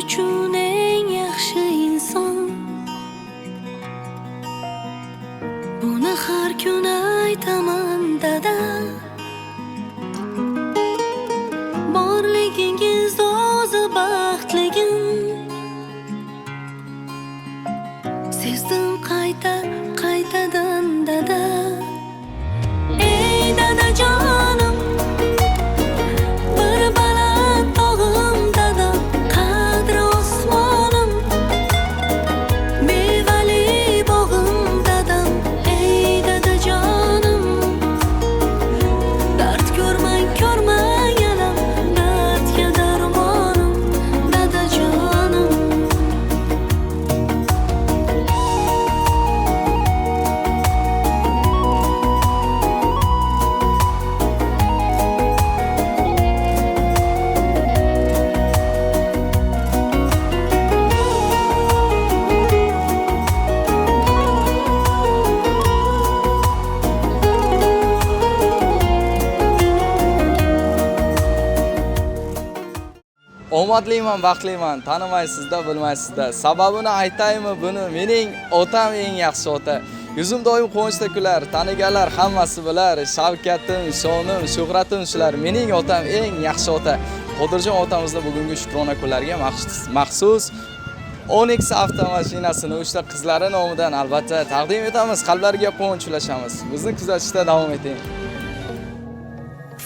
uchun eng yaxshi inson. Buni har kun aytaman dada. Borligingiz o'zi baxtligim. Sezdim qaytadan dada. Ey dadajonim, bir baland tog'im dada, qadri osmonim, mevali bog'im dadam. Ey dadajonim, dard ko'rmang alam, dardga darmonim dadajonim. Omadliman, baxtliman, tanimaysizda, bilmaysizda. Sababini aytaymi buni? Mening otam eng yaxshi ota. Yuzim doim quvonchda kular, taniganlar hammasi bilar. Shavkatim, shonim, shuhratim shular. Mening otam eng yaxshi ota. Qodirjon otamizni bugungi shukrona kunlariga maxsus Onyx avtomashinasini 3 ta qizlari nomidan albatta taqdim etamiz. Qalblariga quvonch ulashamiz. Bizni kuzatishda davom eting.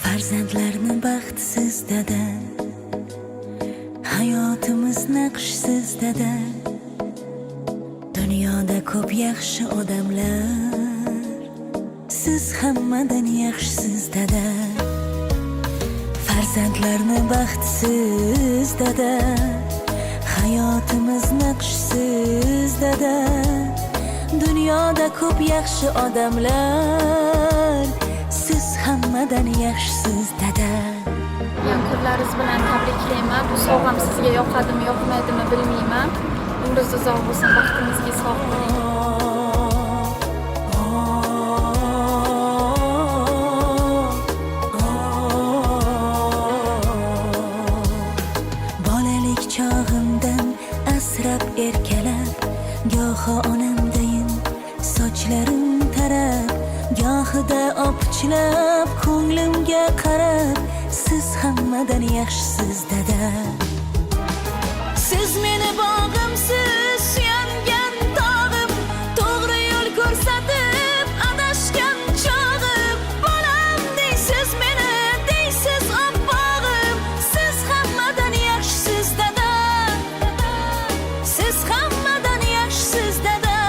Farzandlarni baxtsiz dada, hayotimiz naqshsiz dada. Dunyoda ko'p yaxshi odamlar, siz hammadan yaxshisiz dada. Farzandlarni baxtsiz dada, hayotimiz naqshsiz dada. Dunyoda ko'p yaxshi odamlar, siz hammadan yaxshisiz dada. Kunlaringiz bilan tabriklayman. Bu sovg'am sizga yoqadimi, yoqmaydimi bilmayman. Umringiz uzoq bo'lsin, baxtingizga sog' bo'ling. Bolalik chog'imdan asrab erkalab, goho onamdayin sochlarim tarab, gohida opichlab ko'nglimga qarab, siz hammadan yaxshisiz dada. Siz meni bog'imsiz, suyangan tog'im, to'g'ri yo'l ko'rsatib adashgan chog'im. Bolam deysiz meni, deysiz oppog'im, siz hammadan yaxshisiz dada. Siz hammadan yaxshisiz dada.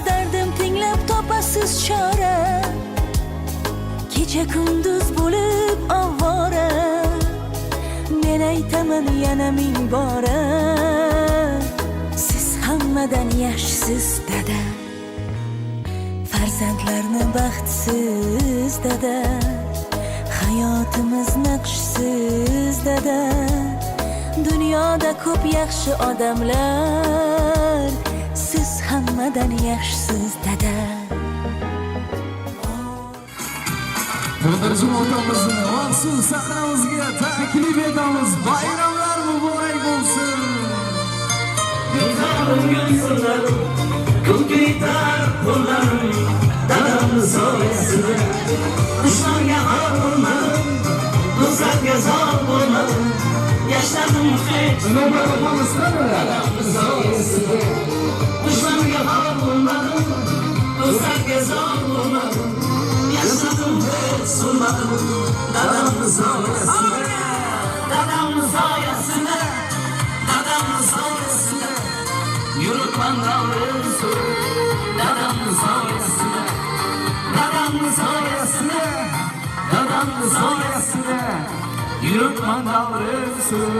Dardim tinglab topasiz chora, kecha kunduz bo'lib ovora. Men aytaman yana ming bora, siz hammadan yaxshisiz dada. Farzandlarni baxtsiz dada, hayotimiz naqshsiz dada. Dunyoda ko'p yaxshi odamlar, siz hammadan yaxshisiz dada. Qodirjon otamizni maxsus sahnamizga taklif etamiz. Bayramlar muborak bo'lsin. Ko'kka yetar qo'llarim, dadamni soyasida. Dushmanga xor bo'lmadim, do'stlarga zor bo'lmadim. Yashadim hech dadamni soyasida. Dushmanga xor bo'lmadim, do'stlarga zor bo'lmadim. Yashadim hech so'lmadim, dadamni soyasida. Dadamni soyasida, dadamni soyasida. Yuribman davrim sur, dadamni soyasida. Dadamni soyasida, dadamni soyasida. Yuribman davrim sur,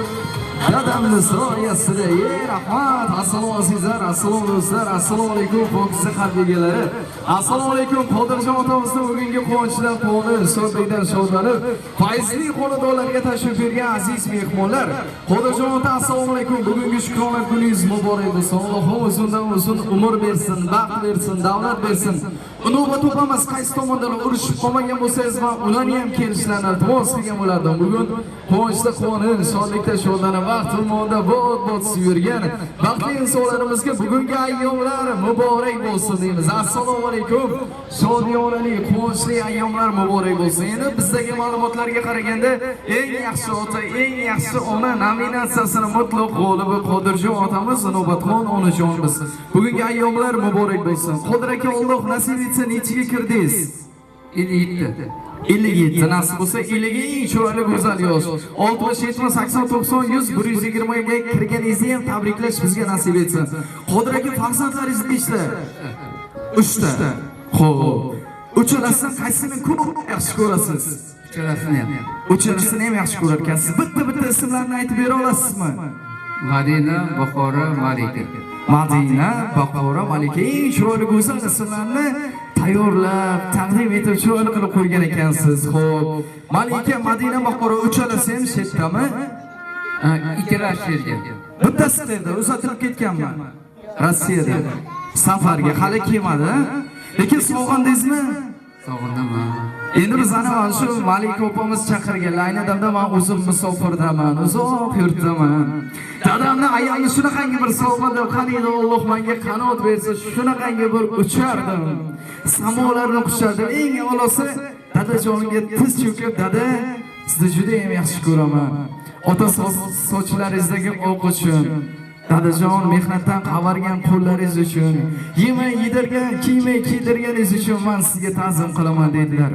dadamni soyasida. Rahmat. Assalomu azizlar, assalomu do'stlar, assalomu alaykum pokiza qalb egalari. Assalomu alaykum. Qodirjon otamizni bugungi quvonchdan quvonib, so'zlikdan shodlanib, fayzli xonadonlarga tashrif buyurgan aziz mehmonlar. Qodirjon ota, assalomu alaykum. Bugungi shukrona kuningiz muborak bo'lsin. Alloh o'zidan uzun umr bersin, baxt bersin, davlat bersin. Navbat o'pamiz qaysi tomondan urushib qolmagan bo'lsangiz ham ularni ham kelishlarini iltimos qilgan bo'lardim. Bugun quvonchda quvonib, shodlikda shodlanib, vaqt umonda bod yurgan baxtli insonlarimizga bugungi ayyomlar muborak bo'lsin deymiz. Assalomu alaykum. Shodiyonali, quvonchli ayyomlar muborak bo'lsin. Endi bizdagi ma'lumotlarga qaraganda eng yaxshi ota, eng yaxshi ona nominatsiyasini mutlaq g'olibi Qodirjon otamiz Navbatxon onajonimiz. Bugungi ayyomlar muborak bo'lsin. Qodir aka, Alloh nasib etsa nechiga kirdingiz? 57. 57 nasib bo'lsa 50 ga eng chiroyli go'zal yosh. 60, 70, 80, 90, 100, 120 ga kirganingizni ham tabriklash bizga nasib etsin. Qodir aka, farzandlaringiz nechta? 3 ta. Xo'p. Uchalasidan qaysini ko'p yaxshi ko'rasiz? Uchalasini ham yaxshi ko'rar ekansiz. Bitta ismlarni aytib bera olasizmi? Madina, Buxoro, Malika. Madina, Buxoro, Malika. Eng chiroyli go'zal ismlarni tayyorlab, taqdim etib chiroyli qilib qo'ygan ekansiz. Xo'p. Malika, Madina, Buxoro uchalasi ham chetdami? Ikkalasi yerda. Bittasi yerda uzatilib ketganmi? Rossiyada. Safarga hali kelmadi. Lekin sog'indingizmi? Sog'indim. Endi biz ana shu Malika opamiz chaqirganlar. Ayni damda men o'zim musofirdaman, uzoq yurtdaman. Dadamni ayolni shunaqangi bir sovg'ada qaniydi, Alloh menga qanot bersa, shunaqangi bir uchardim. Samolarni qushardim. Eng a'losi dadajonga tiz cho'kib, dada, sizni juda ham yaxshi ko'raman. Ota sochlaringizdagi oq uchun, dadajon mehnatdan qavargan qo'llaringiz uchun, yemay yedirgan, kiymay kiydirganingiz uchun men sizga ta'zim qilaman dedilar.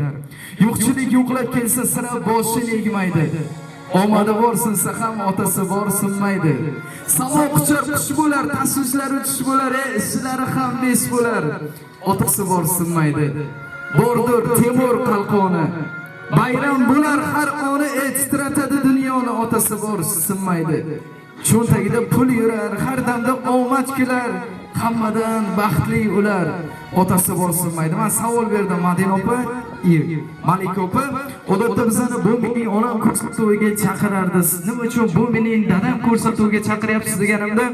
Yo'qchilik yo'qlab kelsa sira boshi egmaydi. Omadi bor sinsa ham otasi bor sinmaydi. Samo quchar qush bo'lar, tashvishlar o'tish bo'lar, ishlari ham besh bo'lar. Otasi bor sinmaydi. Bordir Temur qalqoni. Bayram bo'lar har oni titratadi dunyoni, otasi bor sinmaydi. Cho'ntagida pul yurar, har damda omad kular, hammadan baxtli ular. Otasi bor sinmaydi. Men savol berdim Madina opa, Malika opa, odatda bizani bu mening onam ko'rsatuvga chaqirardi. Nima uchun bu mening dadam ko'rsatuvga chaqiryapsiz deganimda,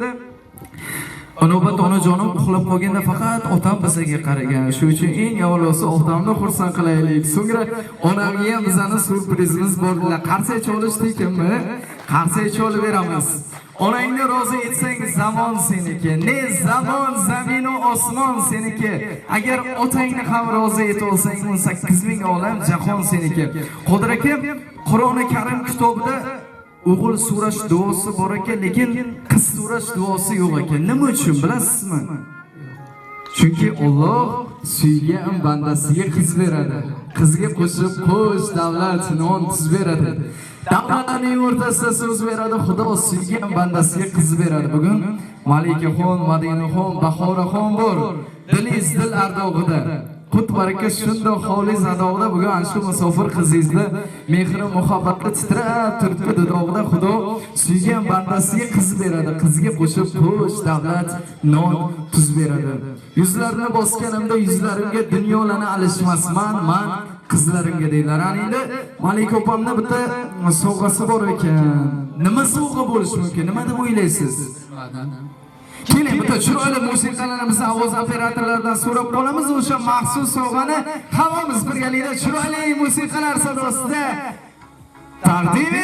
navbat onajonim uxlab qolganda faqat otam bizga qaragan. Shuning uchun eng avvalosi otamni xursand qilaylik. So'ngra onamga ham bizani surprizimiz bor. Qarsak cholishdikmi? Qarsak cholib beramiz. Onangni rozi etsang zamon seniki, ne zamon zamin va osmon seniki. Agar otangni ham rozi eta olsang 18 ming olam jahon seniki. Qodir aka, Qur'oni Karim kitobida o'g'il so'rash duosi bor ekan, lekin qiz so'rash duosi yo'q ekan. Nima uchun bilasizmi? Chunki Alloh suygan bandasiga qiz beradi. Qizga qo'shib qo'sh davlat non tuz beradi. Davlatlarning o'rtasida so'z beradi, Xudo suygan bandasiga qiz beradi. Bugun Malikaxon, Madinaxon, Buxoroxon bor. Dilingiz dil ardog'ida. Qut baraka shunda xolis adog'ida bugun ana shu musofir qizingizni mehri muhabbatda titrab turibdi dudog'ida. Xudo suygan bandasiga qiz beradi. Qizga qo'shib qo'sh davlat non tuz beradi. Yuzlarini bosganimda yuzlarimga dunyolarni alishmasman, men qizlarimga deydilar. Endi Malika opamda bitta sovg'asi bor ekan. Nima sovg'a bo'lishi mumkin? Nima deb o'ylaysiz? Keling, bitta chiroyli musiqalarimizni ovoz operatorlaridan so'rab qolamiz. O'sha maxsus sovg'ani hammamiz birgalikda chiroyli musiqalar sadosida taqdim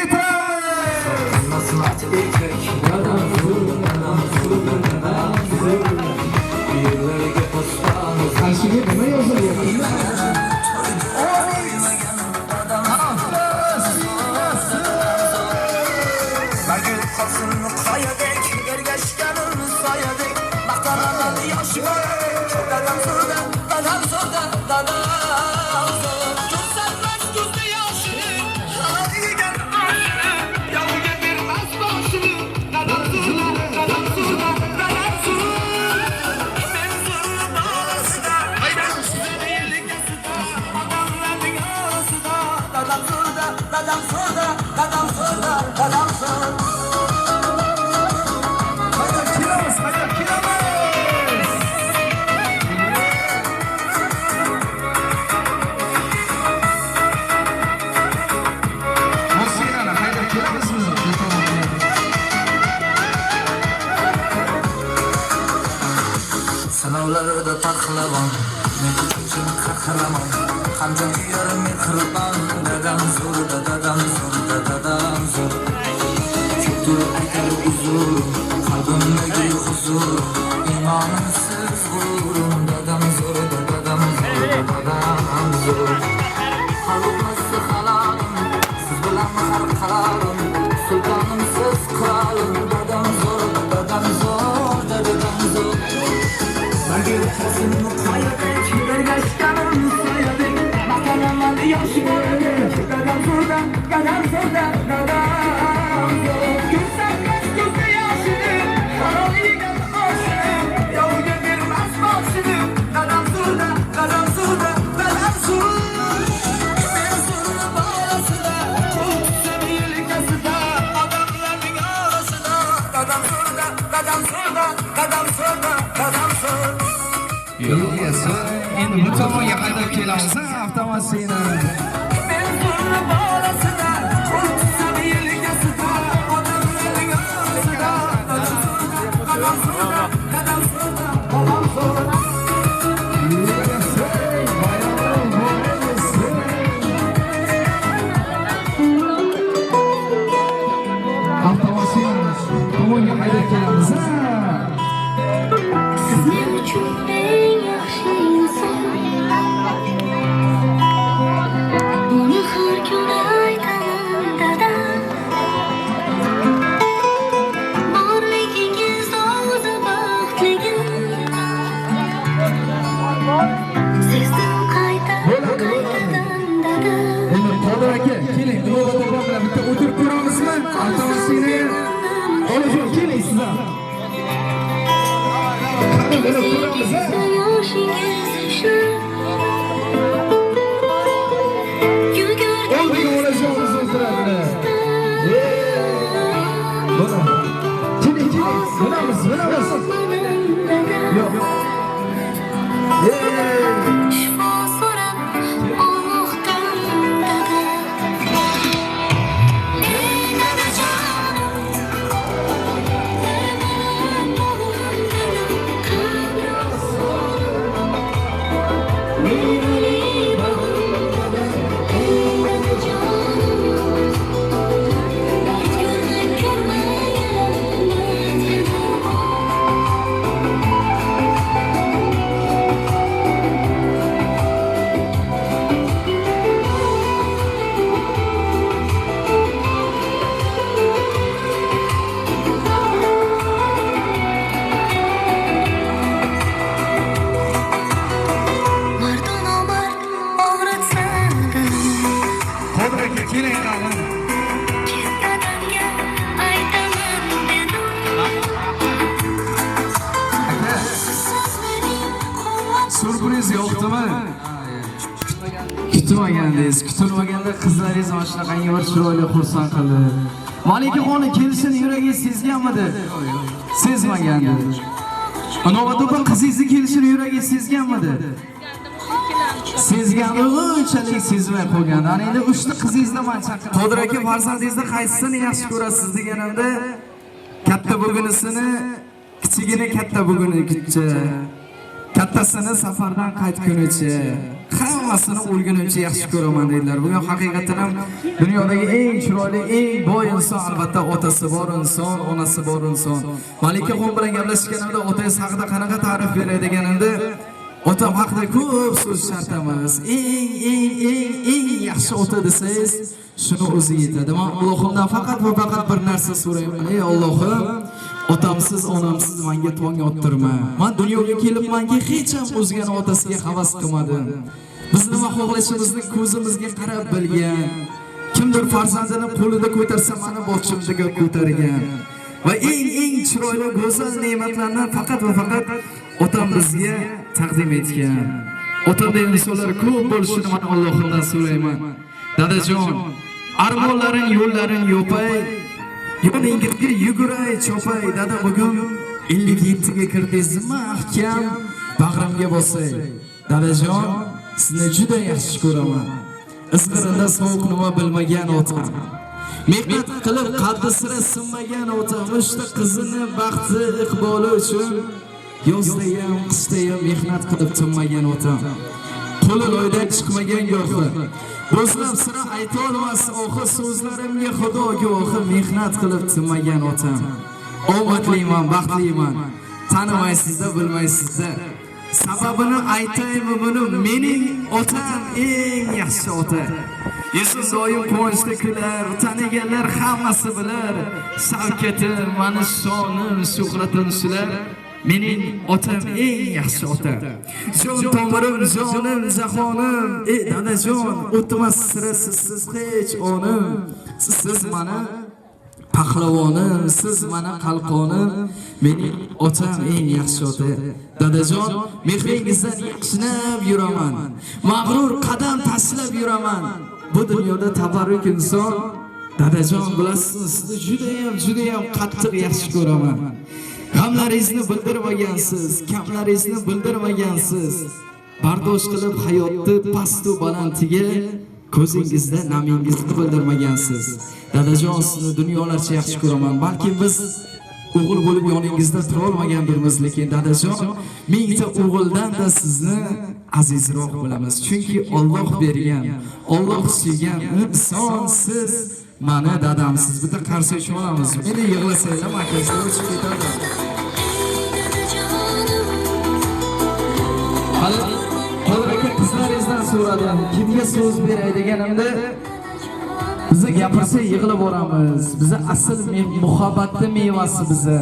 uchun qahramon hamda yarim mehribon dadam zo'r dadam zo'r dadam zo'r ko'pdir aytar uzr qalbimdagi huzur imonimsiz g'ururim dadam zo'r dadam zo'r dadam zo'r halolmasi halolim siz bilan har qalarim sultonim siz qirolim dadam zo'r dadam zo'r dadam zo'r Magir qasimni qo'yib bergashganim soyadek maqolaman yosh dadam zo'rda dadam zo'rda dadam zo'r ko'rsatmas ko'zda yoshini qaroliga boshini yovga bermas boshini dadam zo'rda dadam zo'rda dadam zo'r men zo'rni bolasida qo'l tutsam yelkasida odamlarning orasida dadam zo'rda dadam zo'rda dadam zo'rda dadam zo'r Yes, endi bu tomonga haydab kelamiz avtomashina. Men zo'rni bolasida, qo'l tutsam yelkasida, odamlarning orasida, dadam zo'rda, dadam zo'rda, dadam zo'rda. Avtomashina tomonga haydab kelamiz. Sizlar uchun eng yaxshi inson. Buni har kuni aytaman dadam. Borligingiz o'zi baxtligim. Sizdan qaytadan dadam. Endi Qodir aka, keling, navbatda bilan bitta o'tirib ko'ramizmi? Avtomashina. Onajon, keling sizlar. Surpriz yo'qdimi? Kutmagandingiz, kutilmaganda qizlaringiz mana shunaqangi bir chiroyli xursand qildi. Malikaxonim kelishini yuragingiz sezganmidi? Sezmagandi. Navbatda bir qizingizni kelishini yuragingiz sezganmidi? Sezgandi, unchalik sezmay qolgan. Ana endi 3 ta qizingizni men chaqiraman. Qodir aka, farzandingizni qaysisini yaxshi ko'rasiz deganimda, katta bo'lgunisini, kichigini katta bo'lgunicha, kattasini safardan qaytgunicha, hammasini o'lgunimcha yaxshi ko'raman dedilar. Bugun haqiqatan ham dunyodagi eng chiroyli, eng boy inson albatta otasi bor inson, onasi bor inson. Malikaxon bilan gaplashganimda otangiz haqida qanaqa ta'rif beray deganimda, otam haqida ko'p so'z shart emas. Eng yaxshi ota desangiz, shuni o'zi yetadi. Men Allohimdan faqat va faqat bir narsa so'rayman. Ey Allohim, otamsiz, onamsiz menga tong ottirma. Men dunyoga kelibmanki, hech ham o'zgani otasiga havas qilmadim. Biz nima xohlashimizni ko'zimizga qarab bilgan. Kimdir farzandini qo'lida ko'tarsa, meni boshimga ko'targan. Va eng chiroyli go'zal ne'matlarni faqat va faqat otam bizga taqdim etgan. Otamda insonlar ko'p bo'lishini men Allohimdan so'rayman. Dadajon, armonlaring, yo'llaring yopay, yo'lingizga yuguray, chopay. Dada, bugun 57 ga kirdingiz, mahkam bag'rimga bosay. Dadajon, sizni juda yaxshi ko'raman. Isqirinda sovuq nima bilmagan otam. Mehnat qilib qaddi sira sinmagan otam, o'shta qizini baxti, iqboli uchun Yozda ham, qishda ham mehnat qilib tinmagan otam. Qo'li loydan chiqmagan go'xi. Bo'zlab sira ayta olmas oxi so'zlarimga xudo guvohi mehnat qilib tinmagan otam. Omadliman, baxtliman. Tanimaysizda, bilmaysizda. Sababini aytaymi buni mening otam eng yaxshi ota. Yesus doim quvonchda kular, taniganlar hammasi bilar. Shavkatim, mani shonim, shuhratim shular. Mening otam eng yaxshi ota. Jon tomirim, jonim, zahonim, ey dadajon, o'tmas sira sizsiz hech onim. Siz mani pahlavonim, siz mana qalqonim, mening otam eng yaxshi ota. Dadajon, mehringizdan yaxshinab yuraman. Mag'rur qadam tashlab yuraman. Bu dunyoda tabarruk inson, dadajon bilasiz, sizni juda ham qattiq yaxshi ko'raman. G'amlaringizni bildirmagansiz, kamlaringizni bildirmagansiz. Bardosh qilib hayotni pastu balandiga ko'zingizda namingizni bildirmagansiz. Dadajon, sizni dunyolarcha yaxshi ko'raman. Balki biz o'g'il bo'lib yoningizda tura olmagandirmiz, lekin dadajon, mingta o'g'ildan-da sizni azizroq bilamiz. Chunki Alloh bergan, Alloh suygan inson siz, mana dadamsiz. Bitta qarshi olamiz. Meni yig'lasanglar, makashlar o'chib ketadi. Hozirgi qizlaringizdan so'radim, kimga so'z beray deganimda bizni gapirsa yig'ilib boramiz. Biza asl muhabbatning mevasi biza.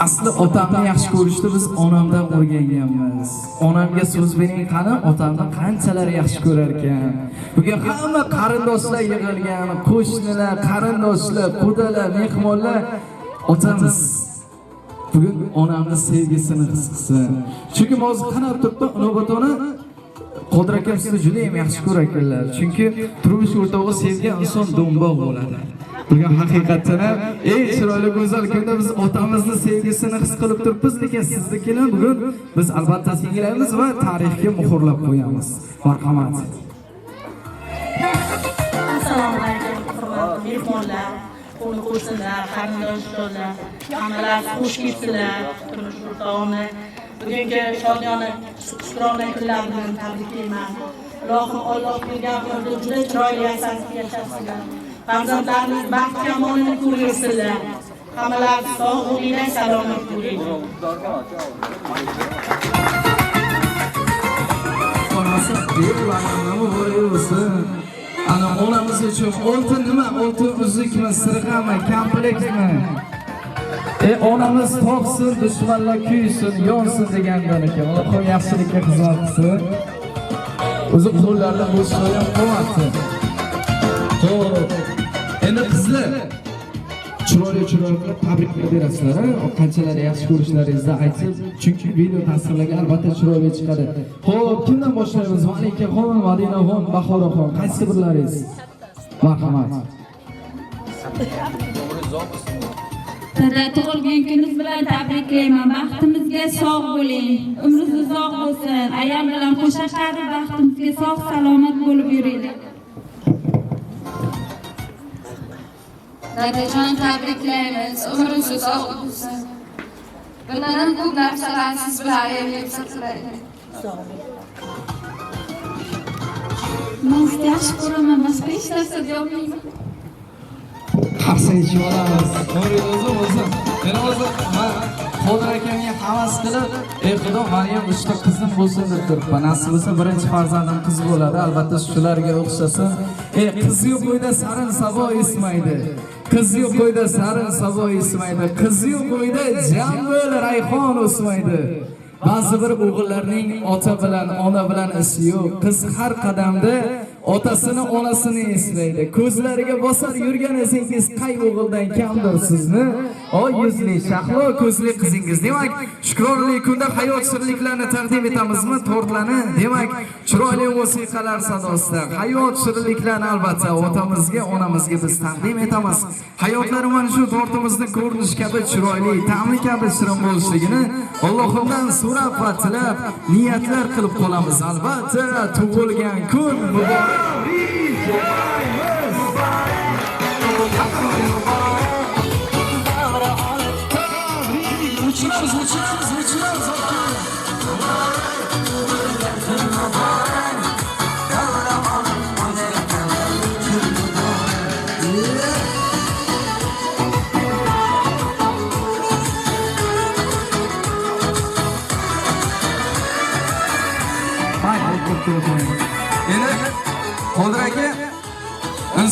Asli otamni yaxshi ko'rishni biz onamdan o'rganganmiz. Onamga so'z bering qani, otamni qanchalar yaxshi ko'rar ekan. Bugun hamma qarindoshlar yig'ilgan, qo'shnilar, qarindoshlar, qudalar, mehmonlar otamiz. Bugun onamni sevgisini his qilsin. Chunki hozir qarab turibman, inobatona Qodir akam sizni juda ham yaxshi ko'rar ekanlar. Chunki turmush o'rtog'i sevgan inson do'mboq bo'ladi. Bugun haqiqatan ham eng chiroyli go'zal kunda biz otamizni sevgisini his qilib turibmiz, lekin siznikini bugun biz albatta singlaymiz va tarixga muhrlab qo'yamiz. Marhamat. Assalomu alaykum, hurmatli mehmonlar, qo'ni-qo'shnilar, qarindoshlar, hammalar xush kelibsizlar. Turmush o'rtog'imni bugungi shodiyona shukrona kunlar bilan tabriklayman. Ilohim Alloh bergan umrda juda chiroyli yashasizlar. Farzandlaringiz baxt kamolini ko'rsinlar. Hammalar sog' bo'linglar, salomat bo'linglar. Onasi deylarni bo'lsin. Ana onamiz uchun oltin nima? Oltin uzukmi, sirg'ami, komplektmi? Onamiz topsin, dushmanlar kuysin, yonsin degandan ekan. Alloh yaxshilikka xizmat qilsin. O'zi qo'llarida bo'shayam qo'yapti. Xo'p. Endi qizlar chiroyli tabriklar berasizlar, qanchalar yaxshi ko'rishlaringizni aytib, chunki video tasvirlarga albatta chiroyli chiqadi. Xo'p, kimdan boshlaymiz? Malikaxon, Madinaxon, Bahoraxon, qaysi birlaringiz? Marhamat. Dada, tug'ilgan kuningiz bilan tabriklayman. Baxtimizga sog' bo'ling. Umringiz uzoq bo'lsin. Ayam bilan qo'sha qari baxtimizga sog' salomat bo'lib yuringlar. Dadajon, tabriklaymiz. Umringiz uzoq bo'lsin. Bundan ham ko'p narsalar siz bilan ayamga tilayman. Men sizni yaxshi ko'raman. Boshqa hech narsa deyolmayman. Qarsa ichib olamiz. O'zim. Men hozir Qodir akamga havas qilib, ey Xudo, Maryam 3 ta qizim bo'lsin deb turibman. Nasib bo'lsa birinchi farzandim qiz bo'ladi. Albatta shularga o'xshasin. Qiz-yu qo'yda sarin sabo ismaydi. Qiz-yu qo'yda sarin sabo ismaydi. Qiz-yu qo'yda jambul rayhon o'smaydi. Ba'zi bir o'g'illarning ota bilan, ona bilan ishi yo'q. Qiz har qadamda otasini, onasini eslaydi. Ko'zlariga bosar yurgan esangiz, qay o'g'ildan kamdir sizni? O yuzli, shahlo ko'zli qizingiz. Demak, shukronli kunda hayot shirinliklarini taqdim etamizmi? Tortlarni, demak, chiroyli musiqalar sadosida hayot shirinliklarini albatta otamizga, onamizga biz taqdim etamiz. Hayotlari mana shu tortimizni ko'rinish kabi chiroyli, ta'mi kabi shirin bo'lishligini Allohimdan so'rab va tilab, niyatlar qilib qolamiz. Albatta, tug'ilgan kun muborak.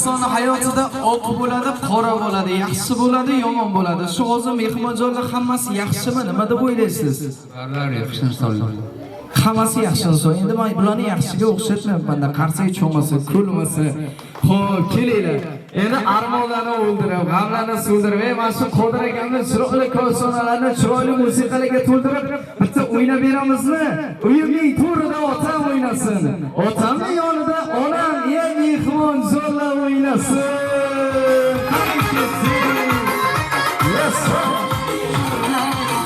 insonni hayotida oq bo'ladi, qora bo'ladi, yaxshi bo'ladi, yomon bo'ladi. Shu hozir mehmonjonlar hammasi yaxshimi, nima deb o'ylaysiz? Barlar yaxshi inson. Hammasi yaxshi inson. Endi men bularni yaxshiga o'xshatmayapman-da, qarsak cho'masa, kulmasa. Xo'p, kelinglar. Endi armonlarni o'ldirib, g'amlarni so'ldirib, mana shu Qodir akamni chiroyli ko'rsanalarni chiroyli musiqalarga to'ldirib, bitta o'ynab beramizmi? Uyimning to'rida otam o'ynasin. Otamning yonida onam yer mehmon zo'rlab o'ynasin. Yes.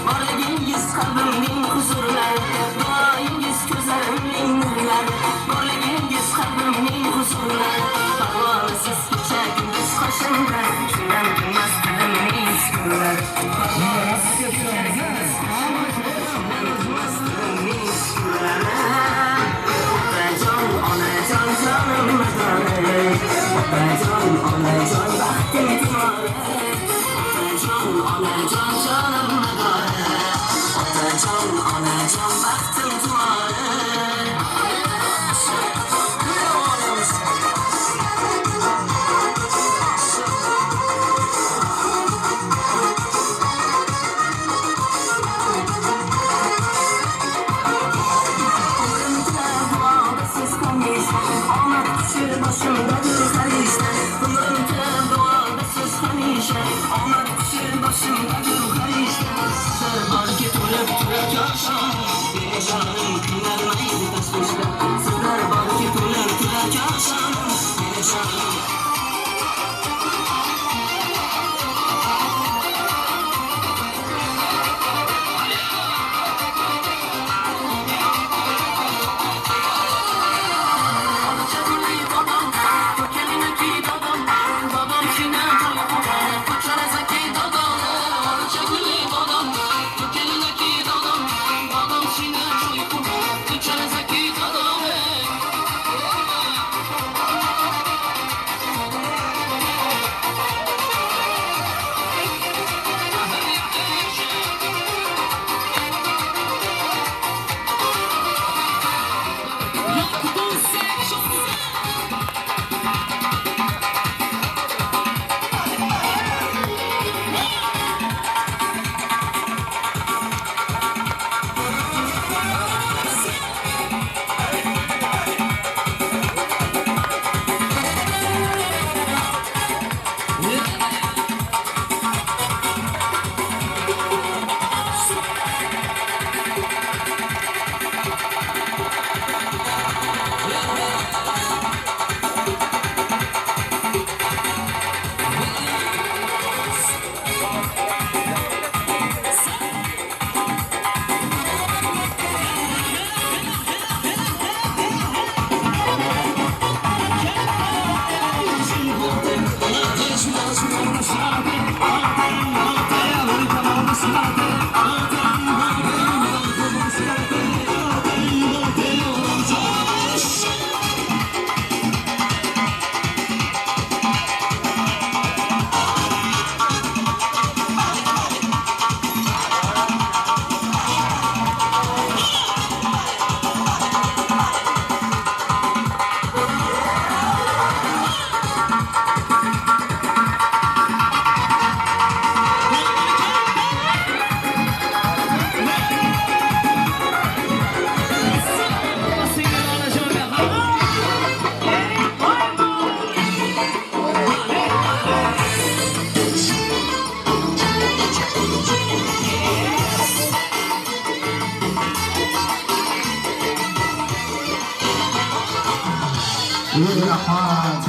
Borligingiz qalbimning huzurlar, duoyingiz ko'zlarimning nurlar. Borligingiz qalbimning huzurlar, parvonsiz ichagingiz qo'shimda, shundan kelmas dilimning shukurlar. Otajon, onajon, jonim badorim, otajon, onajon, baxtim tumorim. Otajon, onajon, jonim badorim, otajon, onajon, baxtim tumorim.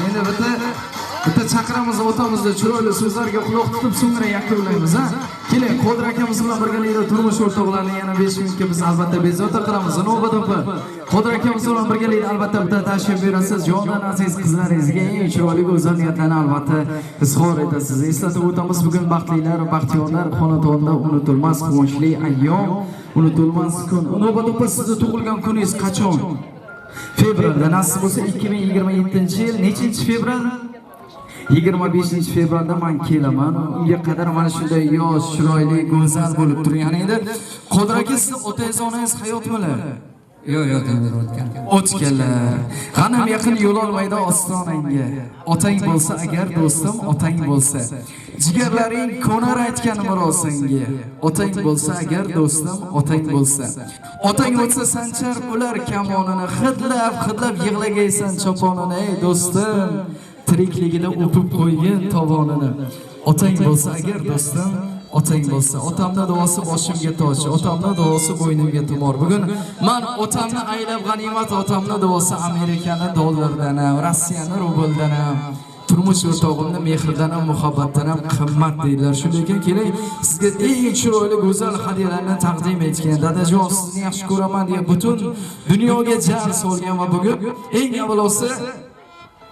Endi bitta chaqiramiz o'tamizda chiroyli so'zlarga quloq tutib so'ngra yakunlaymiz ha. Keling, Qodir akamiz bilan birgalikda turmush o'rtoqlarini yana 5 minutga biz albatta bezovta qilamiz. Navbat o'pi. Qodir akamiz bilan birgalikda albatta bitta tashrif berasiz. Jondan aziz qizlaringizga eng chiroyli go'zal niyatlarni albatta izhor etasiz. Eslatib o'tamiz, bugun baxtlilar, baxtiyorlar xonadonda unutilmas quvonchli ayyom, unutilmas kun. Navbat o'pi, sizning tug'ilgan kuningiz qachon? Fevralda nasib bo'lsa 2027-yil nechinchi fevral? 25-fevralda men kelaman. Unga qadar mana shunday yosh, chiroyli, go'zal bo'lib turgan edi. Qodir aka, siz otangiz, onangiz hayotmilar? Yo'q, o'tgan. O'tganlar. G'anim yaqin yo'l olmaydi ostonangga. Otang bo'lsa agar do'stim, otang bo'lsa. Jigarlaring ko'nar aytgan murosingga. Otang bo'lsa agar do'stim, otang bo'lsa. Otang o'tsa sanchar ular kamonini, hidlab yig'lagaysan choponini, ey do'stim. Tirikligida o'pib qo'ygan tovonini. Otang bo'lsa agar do'stim, otang bo'lsa. Otamning duosi boshimga toj, otamning duosi bo'ynimga tumor. Bugun men otamni aylab g'animat, otamning duosi Amerikani dollardan, Rossiyani rubldan, turmush o'rtog'imni mehridan ham, muhabbatdan ham qimmat deydilar. Shunday ekan, keling sizga eng chiroyli go'zal hadiyalarni taqdim etgan dadajon, sizni yaxshi ko'raman deya butun dunyoga jar solgan va bugun eng avvalosi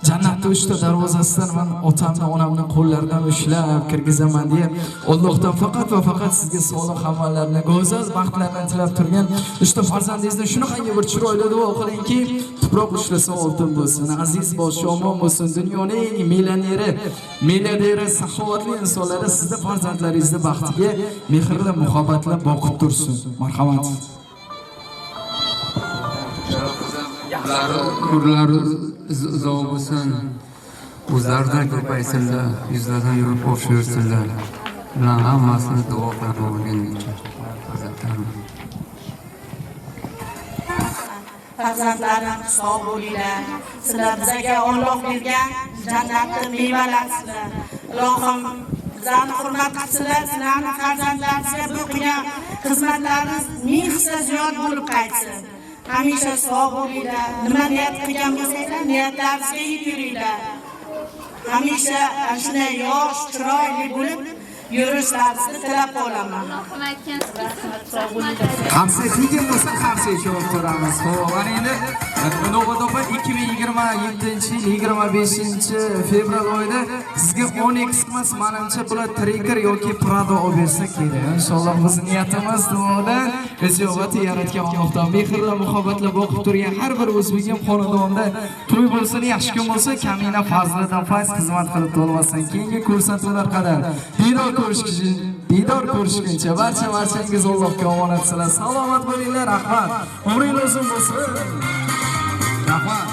jannatning 3 ta darvozasidan men otamni, onamning qo'llaridan ushlab kirgizaman deya Allohdan faqat va faqat sizga solih amallarni, go'zal baxtlarni tilab turgan 3 ta farzandingizni shunaqangi bir chiroyli duo qilingki, tuproq ushlasa oltin bo'lsin, aziz boshi omon bo'lsin, dunyoning milliarderi, saxovatli insonlari sizning farzandlaringizni baxtiga mehrli, muhabbatli boqib tursin. Marhamat. Nurlari uzoq bo'lsin, o'zlaridan ko'paysinlar, yuzlaridan yurib o'xshayversinlar. Ular hammasini duo qilaman o'rganguncha. Farzandlarim sog' bo'linglar. Sizlar bizga Alloh bergan jannatni mevalarsizlar. Ilohim bizlarni hurmat qilsinlar, sizlarning farzandlaringizga bu qilgan xizmatlaringiz ming hissa ziyod bo'lib qaytsin. Hamisha sog' bo'linglar. Nima niyat qilgan bo'lsanglar, niyatlaringizga yetib yuringlar. Hamisha shunday yosh, chiroyli bo'lib yurishlaringizni tilab qolaman. Hamsa degan bo'lsa hamsa javob beramiz. Xo'p, ana endi Nobodova 2020-yil 25 fevral oyida sizga 10x emas, menimcha bular Tracker yoki Prado olib bersa kerak. Inshaalloh biz niyatimiz duoda ijobati yaratgan Allohdan mehrli, muhabbatli boqib turgan har bir o'zbekning xonadonida to'y bo'lsin, yaxshi kun bo'lsa, kamina fazlidan fayz xizmat qilib to'lmasin. Keyingi ko'rsatuvlar qadar Diydor ko'rishguncha barchangiz Allohga omonat sizlar. Salomat bo'linglar, rahmat. Umringiz uzun bo'lsin. Rahmat.